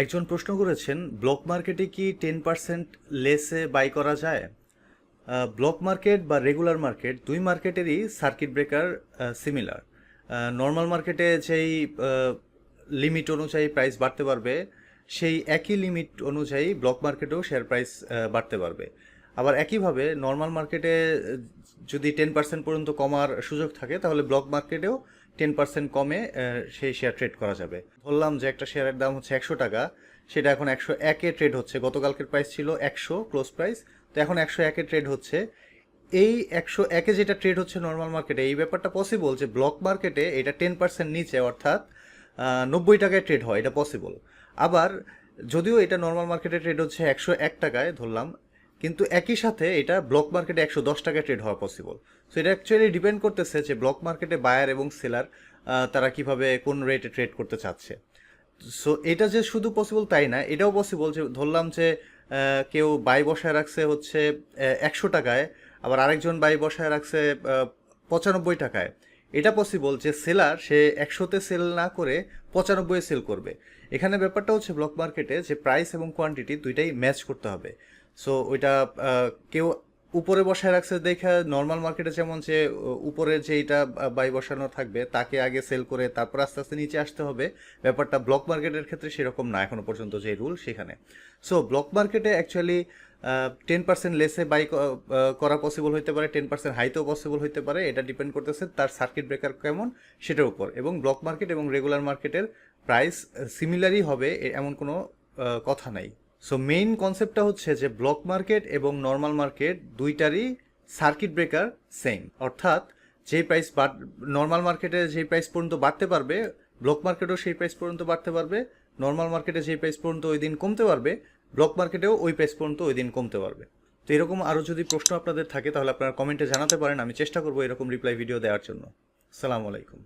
একজন প্রশ্ন করেছেন, ব্লক মার্কেটে কি 10% লেসে বাই করা যায়? ব্লক মার্কেট বা রেগুলার মার্কেট দুই মার্কেটেরই সার্কিট ব্রেকার সিমিলার। নর্মাল মার্কেটে যেই লিমিট অনুযায়ী প্রাইস বাড়তে পারবে, সেই একই লিমিট অনুযায়ী ব্লক মার্কেটেও শেয়ার প্রাইস বাড়তে পারবে। আবার একইভাবে নর্মাল মার্কেটে যদি 10% পর্যন্ত কমার সুযোগ থাকে, তাহলে ব্লক মার্কেটেও 10% কমে সেই শেয়ার ট্রেড করা যাবে। ধরলাম যে একটা শেয়ারের দাম হচ্ছে 100 টাকা, সেটা এখন 101-এ ট্রেড হচ্ছে। গতকালকের প্রাইস ছিল 100 ক্লোজ প্রাইস, তো এখন 101-এ ট্রেড হচ্ছে। এই 101-এ যেটা ট্রেড হচ্ছে নর্মাল মার্কেটে, এই ব্যাপারটা পসিবল যে ব্লক মার্কেটে এটা 10% নিচে, অর্থাৎ 90 টাকায় ট্রেড হয়, এটা পসিবল। আবার যদিও এটা নর্মাল মার্কেটে ট্রেড হচ্ছে 101 টাকায় ধরলাম, কিন্তু একই সাথে এটা ব্লক মার্কেটে 110 টাকায় ট্রেড হওয়া পসিবল। সো এটা অ্যাকচুয়ালি ডিপেন্ড করতেছে যে ব্লক মার্কেটে বায়ার এবং সেলার তারা কিভাবে কোন রেটে ট্রেড করতে চাচ্ছে। সো এটা যে শুধু পসিবল তাই না, এটাও পসিবল যে ধরলাম যে কেউ বাই বসায় রাখছে হচ্ছে 100 টাকায়, আবার আরেকজন বাই বসায় রাখছে 95 টাকায়। এটা পসিবল যে সেলার সে 100-তে সেল না করে 95-এ সেল করবে। এখানে ব্যাপারটা হচ্ছে ব্লক মার্কেটে যে প্রাইস এবং কোয়ান্টিটি দুইটাই ম্যাচ করতে হবে। সো ওইটা কেউ উপরে বসায় রাখছে দেখে, নর্মাল মার্কেটে যেমন যে উপরে যেইটা বাই বসানো থাকবে তাকে আগে সেল করে তারপর আস্তে আস্তে নিচে আসতে হবে, ব্যাপারটা ব্লক মার্কেটের ক্ষেত্রে সেরকম না এখনো পর্যন্ত যে রুল সেখানে। সো ব্লক মার্কেটে অ্যাকচুয়ালি 10% লেসে বাই করা পসিবল হতে পারে, 10% হাইতেও পসিবল হতে পারে। এটা ডিপেন্ড করতেছে তার সার্কিট ব্রেকার কেমন সেটার উপর। এবং ব্লক মার্কেট এবং রেগুলার মার্কেটের প্রাইস সিমিলারই হবে এমন কোনো কথা নাই। সো মেইন কনসেপ্টটা হচ্ছে যে ব্লক মার্কেট এবং নর্মাল মার্কেট দুইটারই সার্কিট ব্রেকার সেম, অর্থাৎ যেই প্রাইস নর্মাল মার্কেটে যেই প্রাইস পর্যন্ত বাড়তে পারবে, ব্লক মার্কেটেও সেই প্রাইস পর্যন্ত বাড়তে পারবে। নর্মাল মার্কেটে যেই প্রাইস পর্যন্ত ওই দিন কমতে পারবে, ব্লক মার্কেটেও ওই প্রাইস পর্যন্ত ওই দিন কমতে পারবে। তো এরকম আরও যদি প্রশ্ন আপনাদের থাকে তাহলে আপনারা কমেন্টে জানাতে পারেন, আমি চেষ্টা করবো এরকম রিপ্লাই ভিডিও দেওয়ার জন্য। আসসালামু আলাইকুম।